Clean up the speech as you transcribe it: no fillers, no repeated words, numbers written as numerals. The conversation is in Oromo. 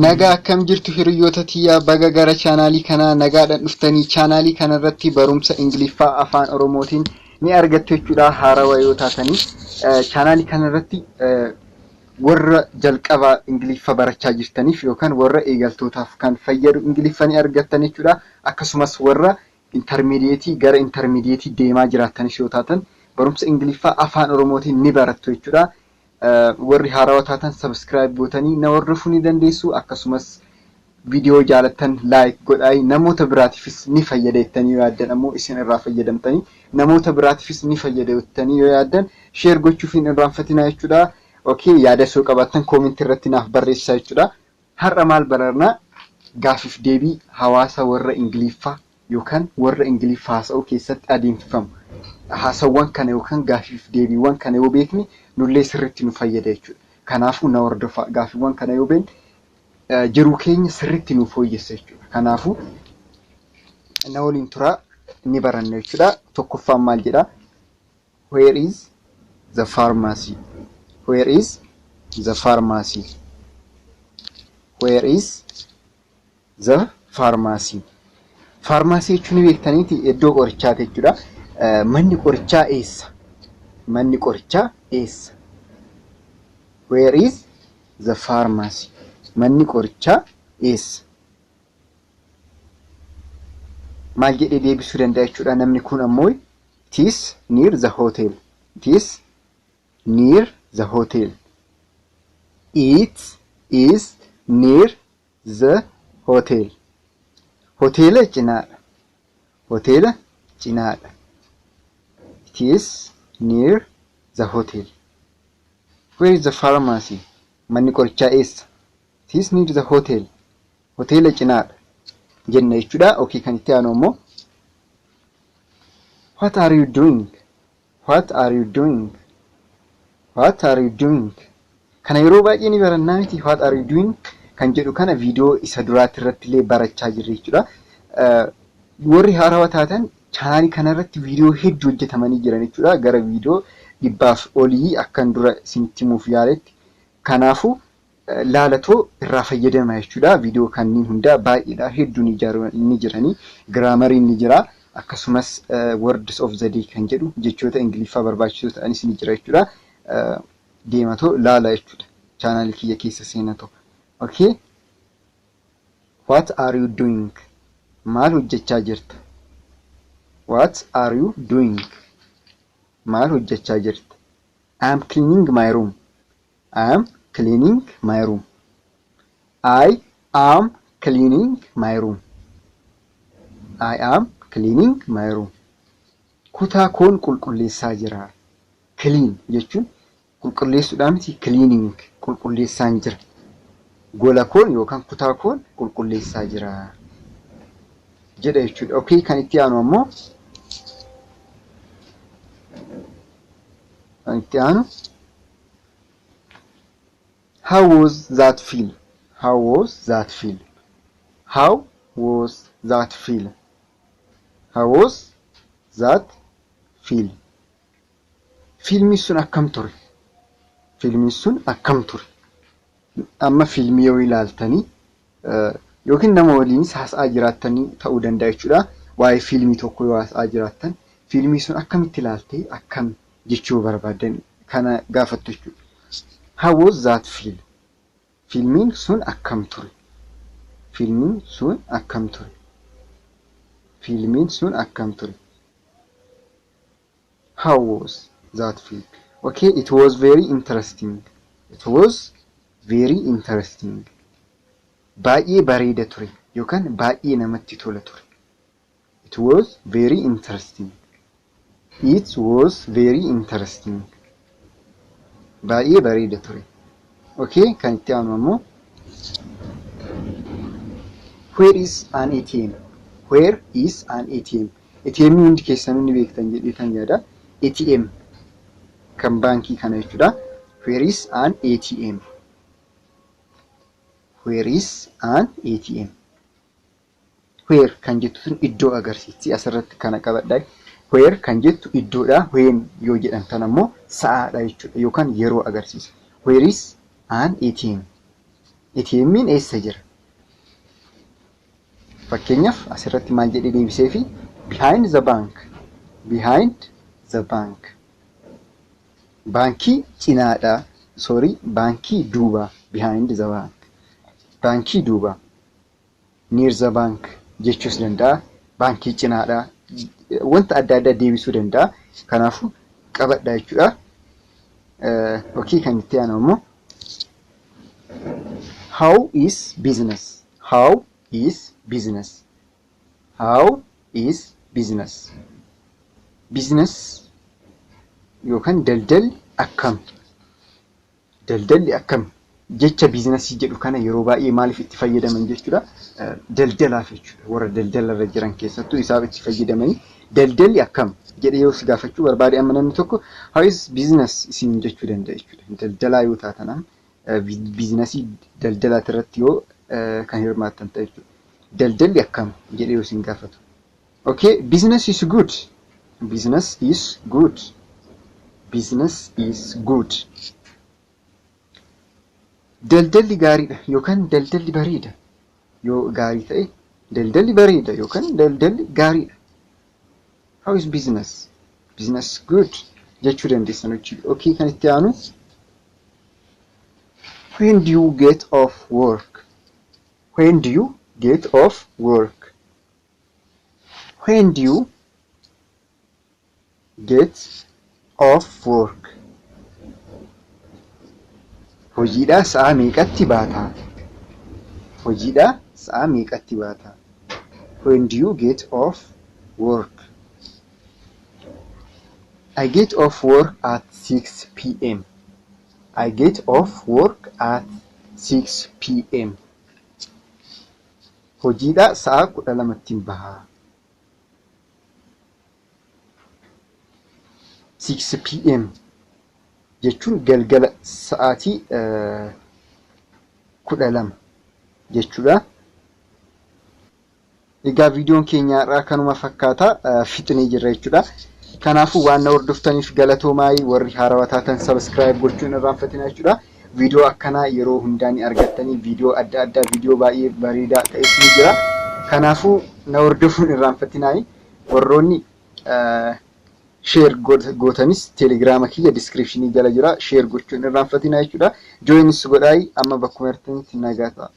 Nagaa akkam jirtu hiriyoota tiyyaa baga gara chaanaalii kanaa nagaadhaan dhuftanii chaanaalii kanarratti barumsa ingliiffaa afaan oromootiin ni argattu jechuudha. Haarawaa yoo taatanii chaanaalii kanarratti warra jalqabaa ingliiffa barachaa jirtaniif yookaan warra eegaltootaaf kan fayyadu ingliiffa ni argattan jechuudha. Akkasumas warra intermediate gara intermediate deemaa jiraatanis yoo taatan barumsa ingliiffaa afaan oromootiin ni barattu jechuudha. warri haarawaa taatan subscribe gootanii na hordofuu ni dandeessu. Akkasumas video jaalatan like godhaa. Namoota biraatiifis ni fayyada jettanii yoo yaaddan ammoo isin irraa fayyadamtanii namoota biraatiifis ni fayyada jettanii yoo yaaddan share gochuuf hin irraanfatinaa jechuudha. Okay, yaada soo qabaattan comment irratti naaf barreessaa jechuudha. Har'a maal bararnaa gaafiif deebii hawaasa warra ingliiffaa yookaan warra ingliiffaa haasa'uu keessatti adeemsifamu. Haasawwan kana yookaan gaafiif deebiiwwan kana yoo beekni nullee sirriitti nu fayyada jechuudha. Kanaafuu na hordofaa. Gaafiiwwan kana yoo beekne jiruu keenya sirriitti nu fooyyessa jechuudha. Kanaafuu na waliin turaa ni baranna jechuudha. Tokkoffaan maal jedhaa? Where is the pharmacy? Where is the pharmacy? Where is the pharmacy? Pharmacy jechuun beektaniiti iddoo qorichaati jechuudha. Manni qorichaa eessa? Manni qorichaa eessa? Where is the pharmacy? Manni qorichaa eessa? Maal jedhee deebisuu danda'a jechuudha namni kun ammoo it is near the hotel. It is near the hotel. It is near the hotel. Hoteela cinaadha. Hoteela cinaadha. It is near the hotel. Where is the pharmacy? Manni qorichaa eessa? It is near the hotel. Hoteela cinaadha jenna jechuudha. Okay, kan itti aanu ammoo what are you doing? What are you doing? What are you doing? Kana yeroo baay'ee ni barannaa miti. What are you doing? Kan jedhu kana viidiyoo isa duraatti irratti illee barachaa jirra jechuudha. Warri haarawaa taatan chaanaalii kanarratti viidiyoo hedduu hojjetamanii jiran jechuudha. Gara viidiyoo 100 olii akkan dura isinitti himuuf yaaletti. Kanaafuu laalatoo irraa fayyadama jechuudha. Viidiyoo kanneen hunda baay'eedha. Hedduu ni jiranii. Giraamariin ni jira. Akkasumas words of the day kan jedhu jechoota ingliiffaa barbaachisoo ta'anis ni jira jechuudha. Deematoo laala jechuudha. Chaanaalii kiyya keessa seenatoo. Okay. What are you doing? Maal hojjechaa jirta? What are you doing? Maal hojjechaa jirta? I am cleaning my room. I am cleaning my room. I am cleaning my room. I am cleaning my room. Kutaa koon qulqulleessaa jira. Clean jechuun qulqulleessuudhaan miti cleaning qulqulleessaan jira. Gola koon yookaan kutaa koon qulqulleessaa jira jedha jechuudha. Okay, kan itti aanu ammoo kan itti aanu how was that film? How was that film? How was that film? How was that film? Filmi sun akkam ture? Filmi sun akkam ture? Amma filmii yoo ilaaltanii yookiin nama waliinis haasa'aa jiraatanii ta'uu danda'a jechuudha. Waa'ee filmii tokko yoo haasa'aa jiraattan filmii sun akkamitti ilaaltee akkam jechuu barbaadan kana gaafattu jechuudha. How was that film? Filmiin sun akkam ture? Filmiin sun akkam ture? Filmiin sun akkam ture? How was that film? Okay, it was very interesting. It was very interesting. Baay'ee bareeda ture yookaan baay'ee namatti tola ture. It was very interesting. It was very interesting. Baay'ee bareeda ture. Okay, kan itti aanu ammoo where is an ATM? Where is an ATM? ATM hundi keessanuu ni beektan jedhee kan yaada. ATM kan baankii kana jechuudha. Where is an ATM? Where is an ATM? Where kan jettu sun iddoo agarsiisti. Asirratti kana qabadhaa. Where kan jettu iddoodha. When yoo jedhamtan ammoo sa'aadha jechuudha yookaan yeroo agarsiisa. Where is an ATM? ATM'n eessa jira? Fakkeenyaaf asirratti maal jedhee deebisee fi behind the bank. Behind the bank. Baankii cinaadha. Sorry, baankii duuba. Behind the bank. Baankii duuba. Near the bank jechuus danda'a. Baankii cinaadha. Wanta adda addaa deebisuu danda'a. Kanaafuu qabadha jechuudha. Okay, kan itti aanu immoo how is business? How is business? How is business? Business yookaan daldalli akkam? Daldalli akkam? Jecha businessii jedhu kana yeroo baay'ee maaliif itti fayyadaman jechuudha? Daldalaaf jechuudha. Warra daldalarra jiran keessattuu isaaf itti fayyadamanii daldalli akkam jedhee yoo si gaafachuu barbaade amma namni tokko how is business isin jechuu danda'a jechuudha. Daldalaa yoo taatan businessii daldalaa irratti yoo kan hirmaattan ta'e jechuudha. Daldalli akkam jedhee yoo isin gaafatu. Okay, business is good. Business is good. Business is good. Daldalli gaariidha yookaan daldalli bareeda. Yoo gaarii ta'e daldalli bareeda yookaan daldalli gaariidha. How is business? Business good jechuu dandeessan jechuudha. Okay, kan itti aanu when do you get off work? When do you get off work? When do you get off work? Hojiidhaa sa'a meeqatti baata? Hojiidhaa sa'a meeqatti baata? When do you get off work? I get off work at 6 p.m. I get off work at 6 p.m. Hojiidhaa sa'a 12tti baha. 6 p.m. jechuun galgala sa'aatii 12 jechuudha. Egaa viidiyoon keenya irraa kanuma fakkaata fixnee jirra jechuudha. Kanaafuu waan na hordoftaniif galatoomaa warri haarawaa taatan subscribe gochuun irraanfatina jechuudha. Viidiyoo akkanaa yeroo hundaan argattanii viidiyoo adda addaa viidiyoo baay'ee bareedaa ta'es ni jira. Kanaafuu na hordofuun irraanfatina warroonni share gootanis telegrama kiyya description jala jira share gochuun irraanfatina jechuudha. Joins godhaay amma bakkuma artanitti nagaata.